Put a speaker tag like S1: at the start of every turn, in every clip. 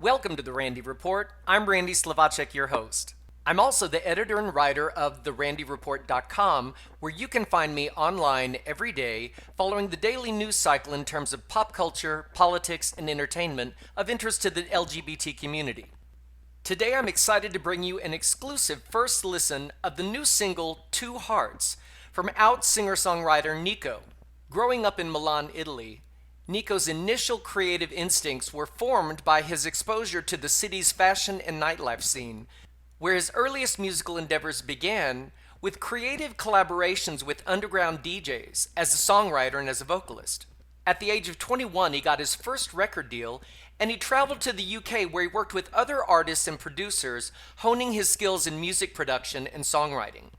S1: Welcome to the Randy Report. I'm Randy Slavacek, your host. I'm also the editor and writer of therandyreport.com, where you can find me online every day following the daily news cycle in terms of pop culture, politics, and entertainment of interest to the LGBT community. Today I'm excited to bring you an exclusive first listen of the new single, Two Hearts, from out singer-songwriter NIKO. Growing up in Milan, Italy, NIKO's initial creative instincts were formed by his exposure to the city's fashion and nightlife scene, where his earliest musical endeavors began with creative collaborations with underground DJs as a songwriter and as a vocalist. At the age of 21, he got his first record deal, and he traveled to the UK where he worked with other artists and producers, honing his skills in music production and songwriting.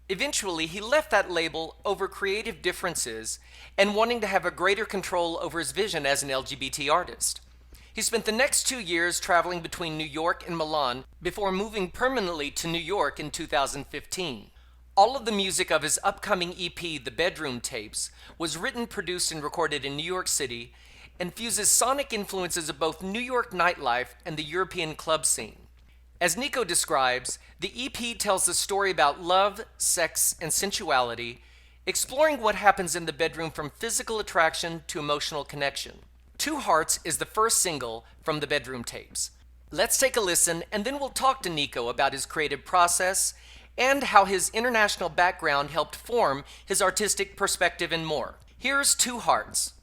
S1: Eventually, he left that label over creative differences and wanting to have a greater control over his vision as an LGBT artist. He spent the next 2 years traveling between New York and Milan before moving permanently to New York in 2015. All of the music of his upcoming EP, The Bedroom Tapes, was written, produced, and recorded in New York City and fuses sonic influences of both New York nightlife and the European club scene. As NIKO describes, the EP tells a story about love, sex, and sensuality, exploring what happens in the bedroom from physical attraction to emotional connection. Two Hearts is the first single from The Bedroom Tapes. Let's take a listen, and then we'll talk to NIKO about his creative process and how his international background helped form his artistic perspective and more. Here's Two Hearts.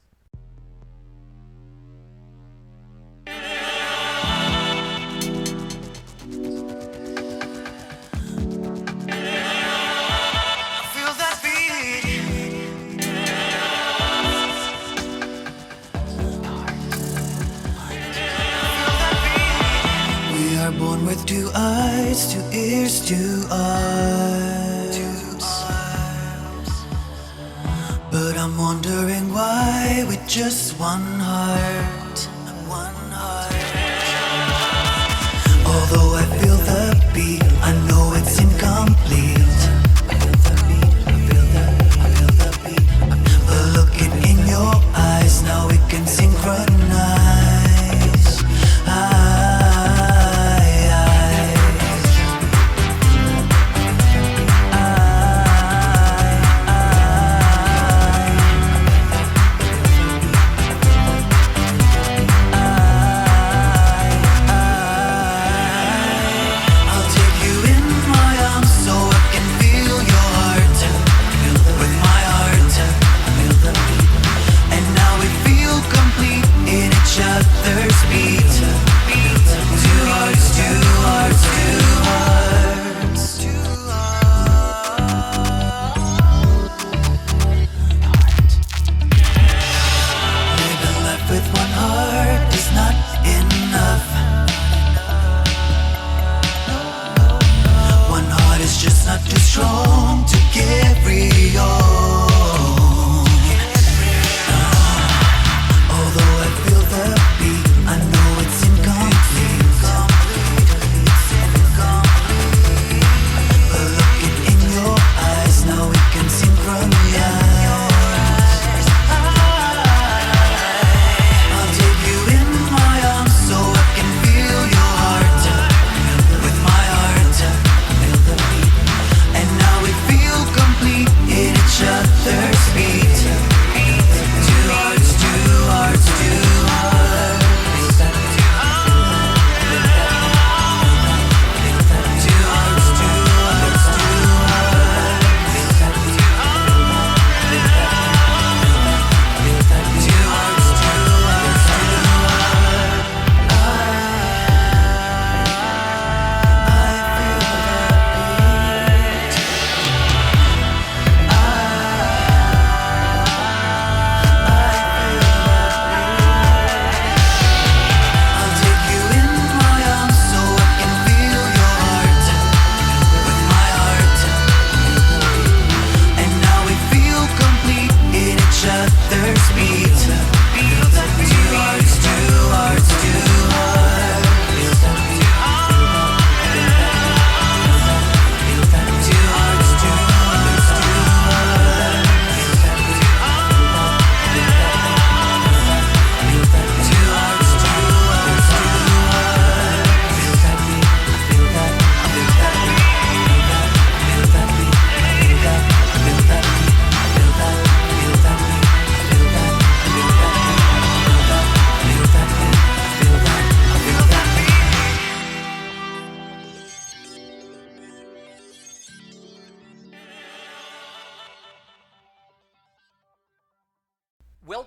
S2: Born with two eyes, two ears, two arms. But I'm wondering why with just one heart. Although I feel the beat, I know it's incomplete. I feel the beat. But looking in your eyes, now we can synchronize.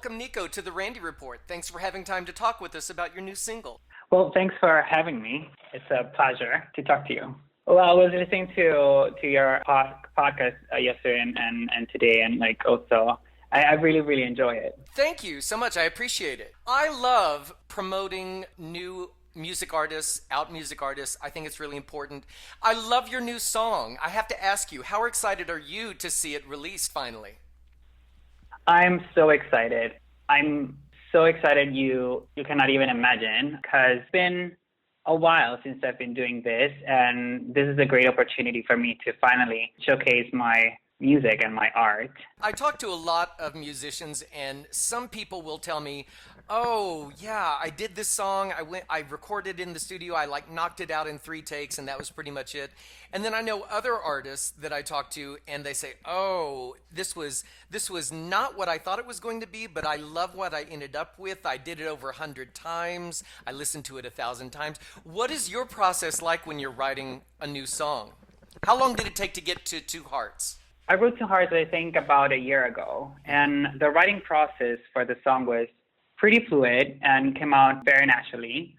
S1: welcome NIKO to the Randy Report. Thanks for having time to talk with us about your new single.
S3: Well, thanks for having me. It's a pleasure to talk to you. Well, I was listening to your podcast yesterday and today, and also I really, really enjoy it.
S1: Thank you so much. I appreciate it. I love promoting new music artists, out music artists. I think it's really important. I love your new song. I have to ask you, how excited are you to see it released finally?
S3: I'm so excited. I'm so excited you cannot even imagine, because it's been a while since I've been doing this, and this is a great opportunity for me to finally showcase my music and my art.
S1: I talk to a lot of musicians, and some people will tell me, oh yeah, I did this song, I recorded in the studio, I knocked it out in 3 takes, and that was pretty much it. And then I know other artists that I talk to, and they say, oh, this was not what I thought it was going to be, but I love what I ended up with. I did it over 100 times. I listened to it 1,000 times. What is your process like when you're writing a new song? How long did it take to get to Two Hearts?
S3: I wrote Two Hearts, I think, about a year ago, and the writing process for the song was pretty fluid and came out very naturally.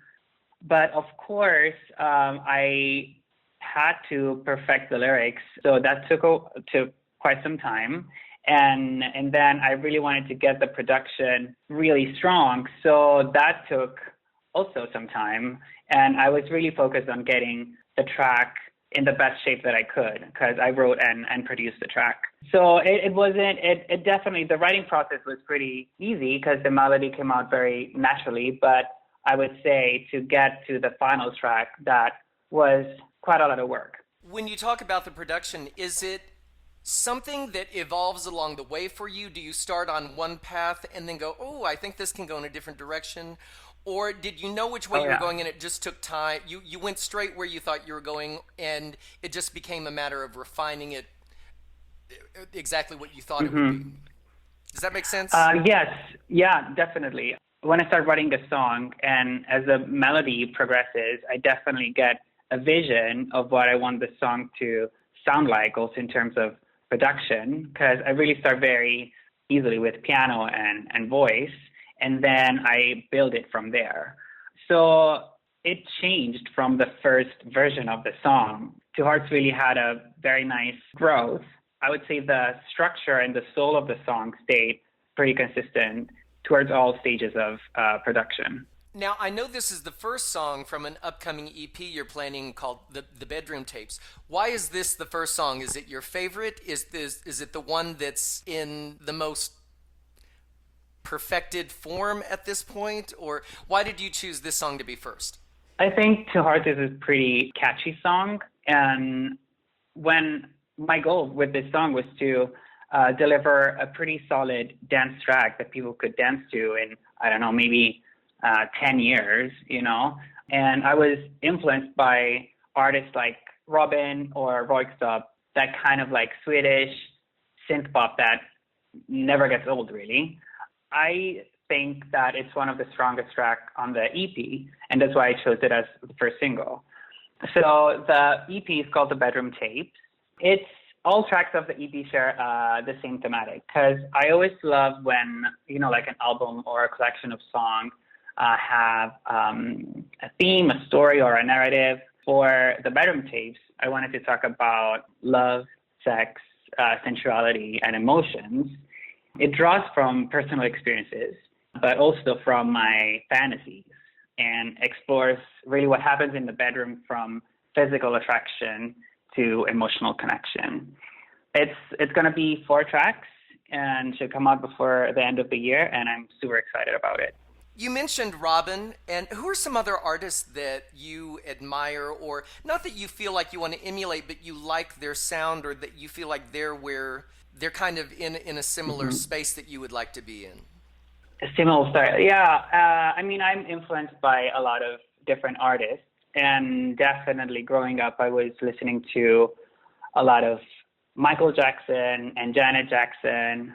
S3: But of course, I had to perfect the lyrics, so that took quite some time. And then I really wanted to get the production really strong, so that took also some time. And I was really focused on getting the track in the best shape that I could, because I wrote and produced the track. So it definitely, the writing process was pretty easy because the melody came out very naturally, but I would say to get to the final track, that was quite a lot of work.
S1: When you talk about the production, is it something that evolves along the way for you? Do you start on one path and then go, oh, I think this can go in a different direction? Or did you know which way you were going and it just took time? You went straight where you thought you were going, and it just became a matter of refining it exactly what you thought it would be. Does that make sense?
S3: Yes. Yeah, definitely. When I start writing a song and as the melody progresses, I definitely get a vision of what I want the song to sound like, also in terms of production, because I really start very easily with piano and voice, and then I build it from there. So it changed from the first version of the song. Two Hearts really had a very nice growth. I would say the structure and the soul of the song stayed pretty consistent towards all stages of production.
S1: Now, I know this is the first song from an upcoming EP you're planning called The Bedroom Tapes. Why is this the first song? Is it your favorite? Is it the one that's in the most perfected form at this point? Or why did you choose this song to be first?
S3: I think Two Hearts is a pretty catchy song. And when my goal with this song was to deliver a pretty solid dance track that people could dance to in, I don't know, maybe 10 years, and I was influenced by artists like Robin or Roykstop, that kind of Swedish synth pop that never gets old, really. I think that it's one of the strongest tracks on the EP, and that's why I chose it as the first single. So the EP is called The Bedroom Tapes. It's all tracks of the EP share the same thematic, because I always love when, an album or a collection of songs have a theme, a story, or a narrative. For The Bedroom Tapes, I wanted to talk about love, sex, sensuality, and emotions. It draws from personal experiences, but also from my fantasies, and explores really what happens in the bedroom from physical attraction to emotional connection. It's going to be 4 tracks and should come out before the end of the year, and I'm super excited about it.
S1: You mentioned Robin, and who are some other artists that you admire, or not that you feel like you want to emulate, but you like their sound, or that you feel like they're kind of in a similar space that you would like to be in?
S3: A similar style, yeah. I'm influenced by a lot of different artists, and definitely growing up, I was listening to a lot of Michael Jackson and Janet Jackson,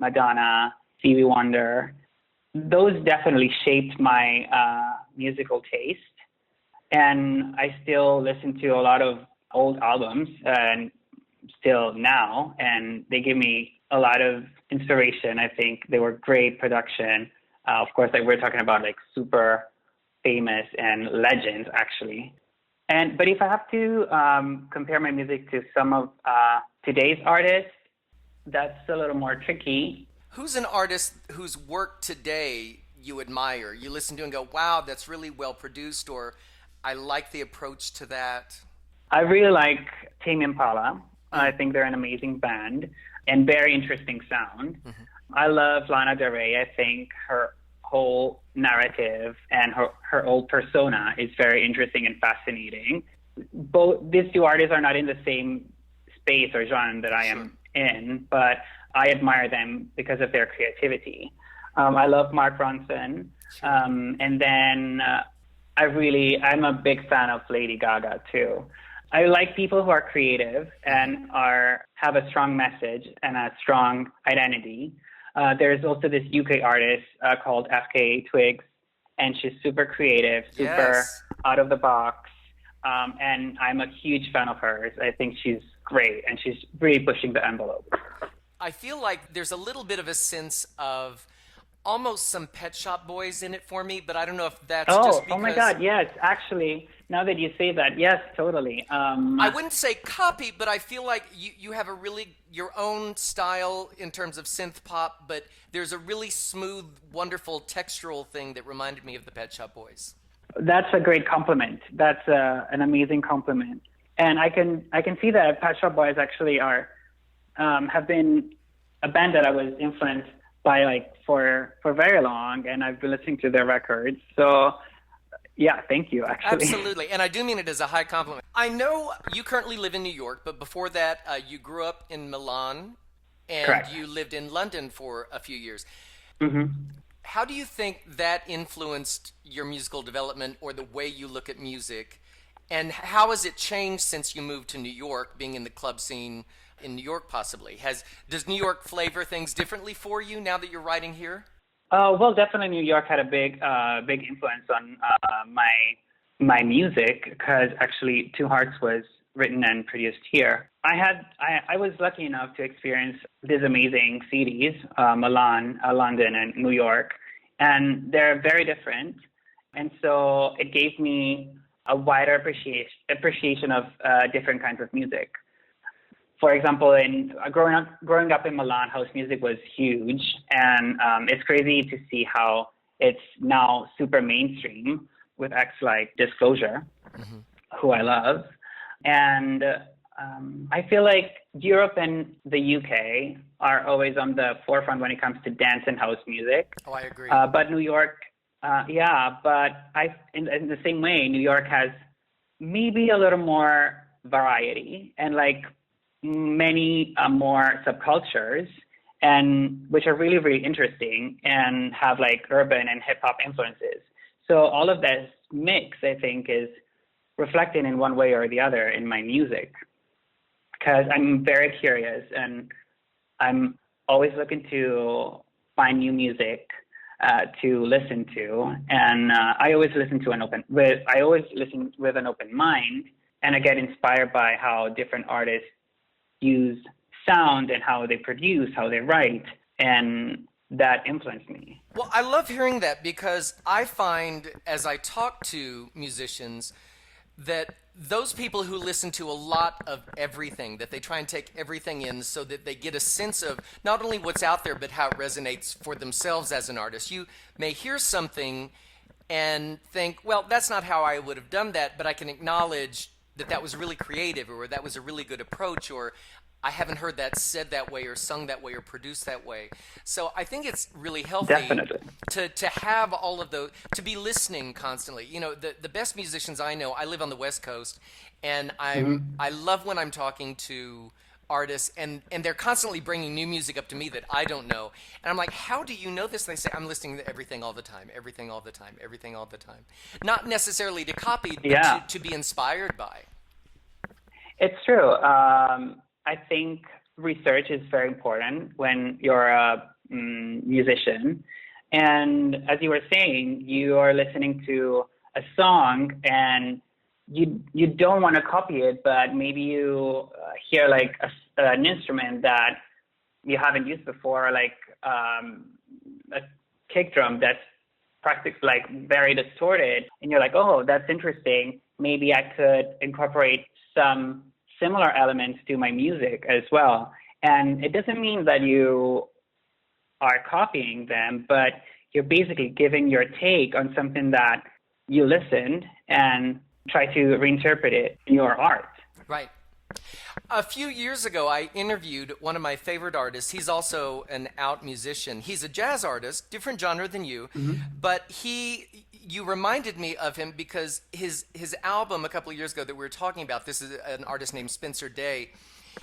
S3: Madonna, Stevie Wonder. Those definitely shaped my musical taste, and I still listen to a lot of old albums and still now, and they give me a lot of inspiration. I think they were great production. Of course, like we're talking about like super famous and legends actually. But if I have to compare my music to some of today's artists, that's a little more tricky.
S1: Who's an artist whose work today you admire? You listen to and go, wow, that's really well produced, or I like the approach to that?
S3: I really like Tame Impala. I think they're an amazing band and very interesting sound. Mm-hmm. I love Lana Del Rey. I think her whole narrative and her whole persona is very interesting and fascinating. Both these two artists are not in the same space or genre that I am in, but I admire them because of their creativity. I love Mark Ronson. And then I'm a big fan of Lady Gaga too. I like people who are creative and have a strong message and a strong identity. There's also this UK artist called FKA Twigs, and she's super creative, super out of the box. And I'm a huge fan of hers. I think she's great, and she's really pushing the envelope.
S1: I feel like there's a little bit of a sense of almost some Pet Shop Boys in it for me, but I don't know if that's just because...
S3: Oh my God, yes. Actually, now that you say that, yes, totally.
S1: I wouldn't say copy, but I feel like you have your own style in terms of synth pop, but there's a really smooth, wonderful textural thing that reminded me of the Pet Shop Boys.
S3: That's a great compliment. That's an amazing compliment. And I can see that Pet Shop Boys actually have been a band that I was influenced by like for very long, and I've been listening to their records. So yeah, thank you, actually.
S1: Absolutely, and I do mean it as a high compliment. I know you currently live in New York, but before that, you grew up in Milan, and
S3: Correct.
S1: You lived in London for a few years.
S3: Mm-hmm.
S1: How do you think that influenced your musical development or the way you look at music? And how has it changed since you moved to New York, being in the club scene in New York possibly? Does New York flavor things differently for you now that you're writing here?
S3: Well, definitely New York had a big influence on my music, because actually Two Hearts was written and produced here. I was lucky enough to experience these amazing cities, Milan, London, and New York, and they're very different. And so it gave me a wider appreciation of different kinds of music. For example, in growing up in Milan, house music was huge, and it's crazy to see how it's now super mainstream with acts like Disclosure, mm-hmm. who I love. And I feel like Europe and the UK are always on the forefront when it comes to dance and house music.
S1: Oh, I agree.
S3: But New York, but in the same way, New York has maybe a little more variety and like many more subcultures, and which are really, really interesting and have like urban and hip hop influences. So all of this mix, I think, is reflected in one way or the other in my music, because I'm very curious and I'm always looking to find new music to listen to, and I always listen with an open mind, and I get inspired by how different artists use sound and how they produce, how they write, and that influenced me.
S1: Well, I love hearing that, because I find as I talk to musicians that those people who listen to a lot of everything, that they try and take everything in so that they get a sense of not only what's out there, but how it resonates for themselves as an artist. You may hear something and think, well, that's not how I would have done that, but I can acknowledge that was really creative, or that was a really good approach, or I haven't heard that said that way or sung that way or produced that way. So I think it's really healthy to have all of those, to be listening constantly. You know, the best musicians I know, I live on the West Coast, and I love when I'm talking to artists and they're constantly bringing new music up to me that I don't know. And I'm like, how do you know this? And they say, I'm listening to everything all the time, everything all the time, everything all the time. Not necessarily to copy, but to be inspired by.
S3: It's true. I think research is very important when you're a musician. And as you were saying, you are listening to a song and you don't want to copy it, but maybe you hear like an instrument that you haven't used before, like a kick drum that's practically like very distorted, and you're like, oh, that's interesting. Maybe I could incorporate some similar elements to my music as well. And it doesn't mean that you are copying them, but you're basically giving your take on something that you listened and try to reinterpret it in your art.
S1: Right. A few years ago, I interviewed one of my favorite artists. He's also an out musician. He's a jazz artist, different genre than you, but you reminded me of him because his album a couple of years ago that we were talking about, this is an artist named Spencer Day.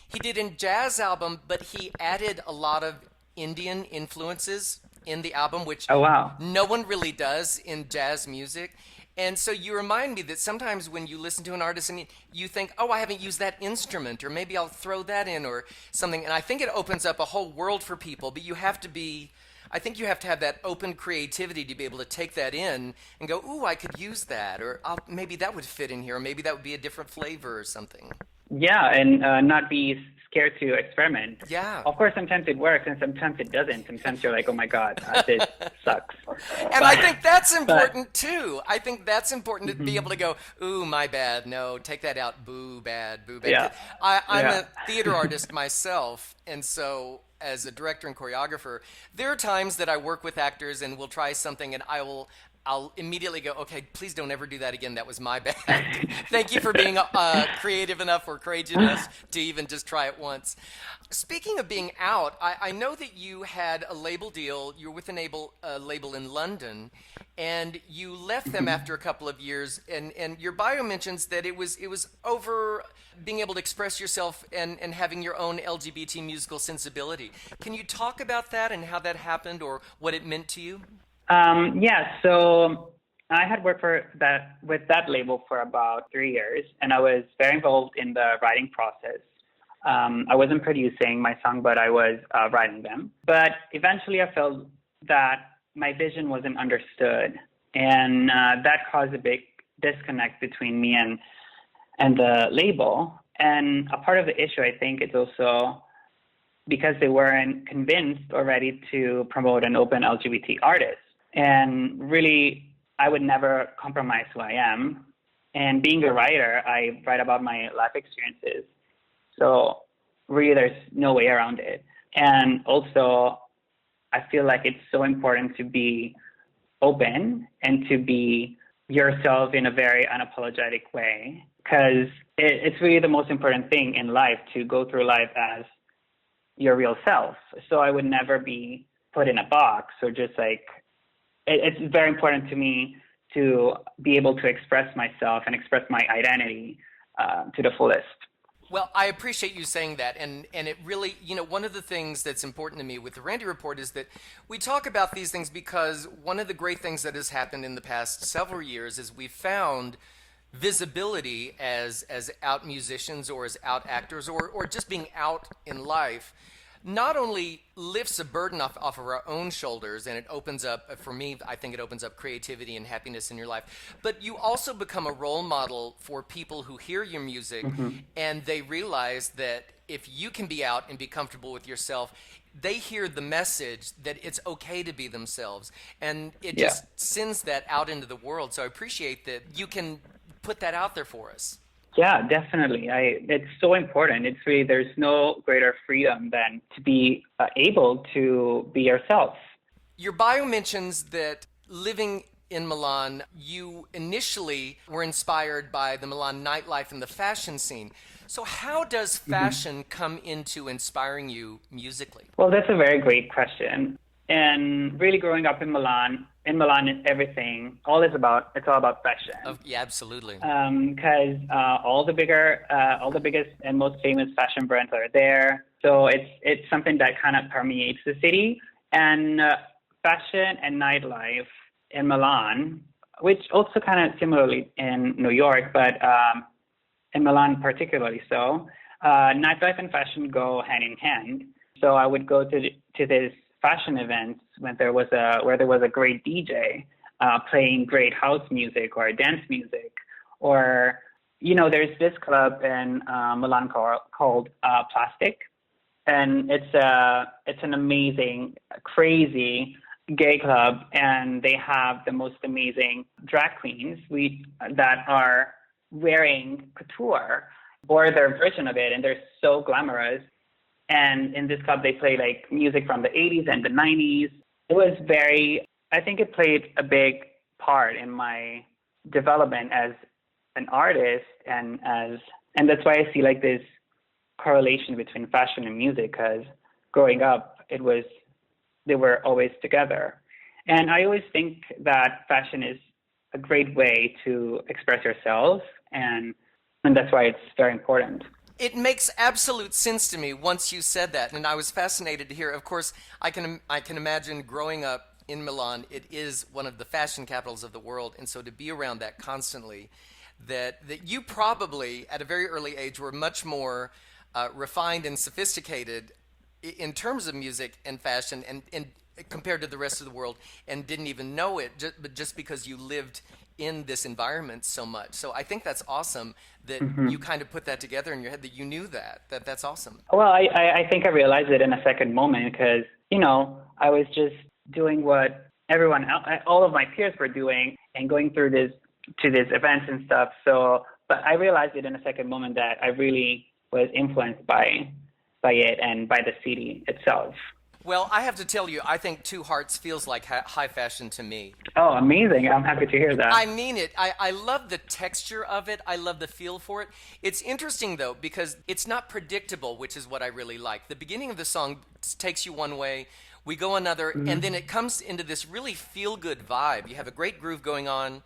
S1: He did a jazz album, but he added a lot of Indian influences in the album, which no one really does in jazz music. And so you remind me that sometimes when you listen to an artist and you think, oh, I haven't used that instrument, or maybe I'll throw that in or something. And I think it opens up a whole world for people, but I think you have to have that open creativity to be able to take that in and go, ooh, I could use that, or maybe that would fit in here, or maybe that would be a different flavor or something.
S3: Yeah, and not be scared to experiment.
S1: Yeah.
S3: Of course, sometimes it works and sometimes it doesn't. Sometimes you're like, oh my God, this sucks.
S1: And I think that's important too. I think that's important to be able to go, ooh, my bad. No, take that out. Boo, bad, boo, bad.
S3: Yeah.
S1: I'm a theater artist myself, and so as a director and choreographer, there are times that I work with actors and we'll try something and I'll immediately go, okay, please don't ever do that again. That was my bad. Thank you for being creative enough or courageous enough to even just try it once. Speaking of being out, I know that you had a label deal. You were with a label in London, and you left them after a couple of years. And your bio mentions that it was over being able to express yourself and having your own LGBT musical sensibility. Can you talk about that and how that happened or what it meant to you?
S3: So I had worked with that label for about 3 years, and I was very involved in the writing process. I wasn't producing my song, but I was writing them. But eventually I felt that my vision wasn't understood, and that caused a big disconnect between me and the label. And a part of the issue, I think, is also because they weren't convinced or ready to promote an open LGBT artist. And really, I would never compromise who I am. And being a writer, I write about my life experiences. So really, there's no way around it. And also, I feel like it's so important to be open and to be yourself in a very unapologetic way, because it's really the most important thing in life, to go through life as your real self. So I would never be put in a box or just like, it's very important to me to be able to express myself and express my identity to the fullest.
S1: Well, I appreciate you saying that. And it really, one of the things that's important to me with the Randy Report is that we talk about these things because one of the great things that has happened in the past several years is we've found visibility as out musicians or as out actors or just being out in life not only lifts a burden off of our own shoulders, and it opens up, for me, I think it opens up creativity and happiness in your life, but you also become a role model for people who hear your music and they realize that if you can be out and be comfortable with yourself, they hear the message that it's okay to be themselves, and it just sends that out into the world. So I appreciate that you can put that out there for us.
S3: Yeah, definitely. It's so important. It's really, there's no greater freedom than to be able to be yourself.
S1: Your bio mentions that living in Milan, you initially were inspired by the Milan nightlife and the fashion scene. So how does fashion come into inspiring you musically? Well,
S3: that's a very great question. And really growing up in Milan, everything, it's all about fashion.
S1: Yeah, absolutely.
S3: Because all the biggest and most famous fashion brands are there. So it's something that kind of permeates the city. And fashion and nightlife in Milan, which also kind of similarly in New York, but in Milan particularly so, nightlife and fashion go hand in hand. So I would go to this fashion events where there was a great DJ playing great house music or dance music, or there's this club in Milan called Plastic, and it's an amazing, crazy gay club, and they have the most amazing drag queens that are wearing couture or their version of it, and they're so glamorous. And in this club, they play like music from the 80s and the 90s. It was I think it played a big part in my development as an artist, and that's why I see like this correlation between fashion and music, because growing up, they were always together. And I always think that fashion is a great way to express yourself, and that's why it's very important.
S1: It makes absolute sense to me once you said that, and I was fascinated to hear. Of course, I can imagine growing up in Milan. It is one of the fashion capitals of the world, and so to be around that constantly, that you probably at a very early age were much more refined and sophisticated in terms of music and fashion, and compared to the rest of the world, and didn't even know it, but just because you lived in this environment so much. So I think that's awesome that you kind of put that together in your head, that you knew that's awesome.
S3: Well, I think I realized it in a second moment, because, I was just doing what everyone else, all of my peers were doing, and going through these events and stuff. So, but I realized it in a second moment that I really was influenced by it and by the city itself.
S1: Well, I have to tell you, I think Two Hearts feels like high fashion to me.
S3: Oh, amazing. I'm happy to hear that.
S1: I mean it. I love the texture of it. I love the feel for it. It's interesting, though, because it's not predictable, which is what I really like. The beginning of the song takes you one way, we go another, and then it comes into this really feel-good vibe. You have a great groove going on.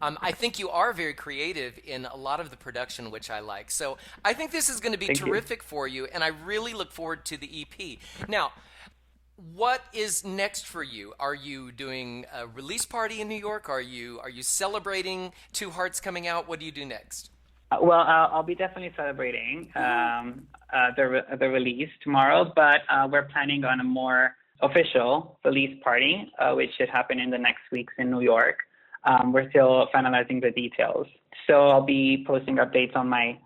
S1: I think you are very creative in a lot of the production, which I like. So I think this is going to be terrific for you, and I really look forward to the EP. Now, what is next for you? Are you doing a release party in New York? Are you celebrating Two Hearts coming out? What do you do next?
S3: Well, I'll be definitely celebrating the release tomorrow, but we're planning on a more official release party, which should happen in the next weeks in New York. We're still finalizing the details. So I'll be posting updates on my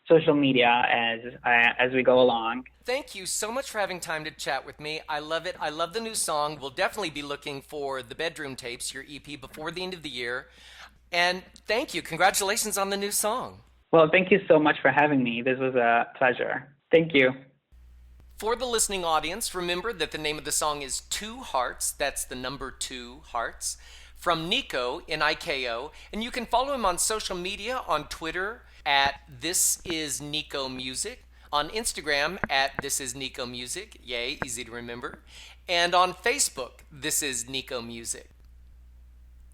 S3: social media as we go along.
S1: Thank you so much for having time to chat with me. I love it. I love the new song. We'll definitely be looking for the Bedroom Tapes, your EP, before the end of the year. And thank you. Congratulations on the new song.
S3: Well, thank you so much for having me. This was a pleasure. Thank you.
S1: For the listening audience, remember that the name of the song is Two Hearts. That's the number 2 hearts. From NIKO, N-I-K-O. And you can follow him on social media, on Twitter at This Is NIKO Music, on Instagram at This Is NIKO Music, yay, easy to remember, and on Facebook, This Is NIKO Music.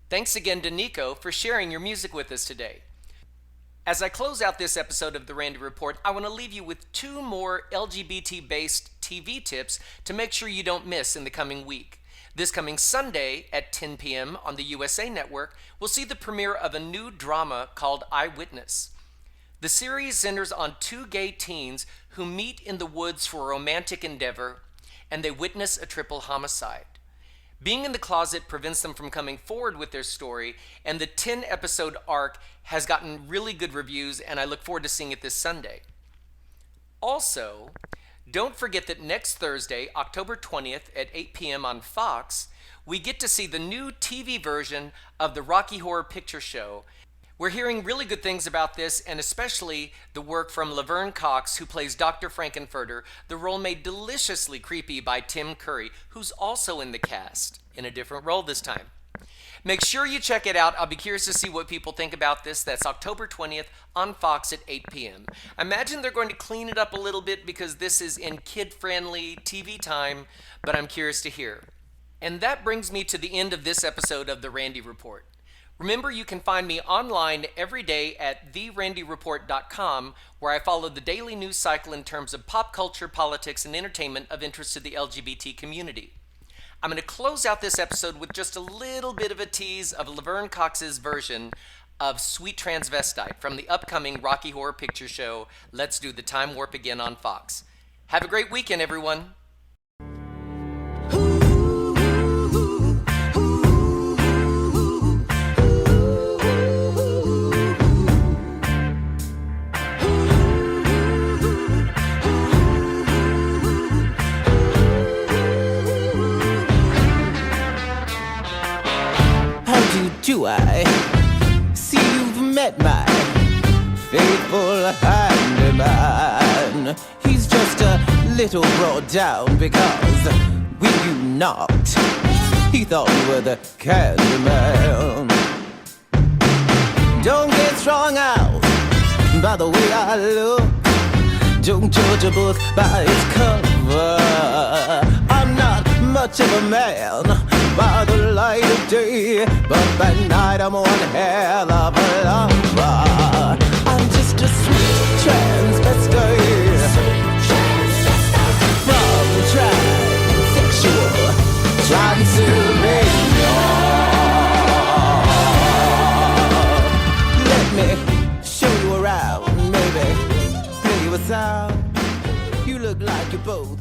S1: Thanks again to NIKO for sharing your music with us today. As I close out this episode of The Randy Report, I want to leave you with 2 more LGBT-based TV tips to make sure you don't miss in the coming week. This coming Sunday at 10 p.m. on the USA Network, we'll see the premiere of a new drama called Eyewitness. The series centers on 2 gay teens who meet in the woods for a romantic endeavor, and they witness a triple homicide. Being in the closet prevents them from coming forward with their story, and the 10-episode arc has gotten really good reviews, and I look forward to seeing it this Sunday. Also, don't forget that next Thursday, October 20th at 8 p.m. on Fox, we get to see the new TV version of the Rocky Horror Picture Show. We're hearing really good things about this, and especially the work from Laverne Cox, who plays Dr. Frankenfurter, the role made deliciously creepy by Tim Curry, who's also in the cast, in a different role this time. Make sure you check it out. I'll be curious to see what people think about this. That's October 20th on Fox at 8 p.m. I imagine they're going to clean it up a little bit because this is in kid-friendly TV time, but I'm curious to hear. And that brings me to the end of this episode of The Randy Report. Remember, you can find me online every day at therandyreport.com, where I follow the daily news cycle in terms of pop culture, politics, and entertainment of interest to the LGBT community. I'm going to close out this episode with just a little bit of a tease of Laverne Cox's version of Sweet Transvestite from the upcoming Rocky Horror Picture Show, Let's Do the Time Warp Again on Fox. Have a great weekend, everyone.
S4: I see you've met my faithful handyman. He's just a little brought down because when you knocked, he thought you were the Candyman. Don't get strung out by the way I look. Don't judge a book by its cover. I'm not much of a man by the light of day, but by night I'm one hell of a lover. I'm just a sweet transvestite from transsexual Transylvania. Let me show you around, maybe play you a sound. You look like you both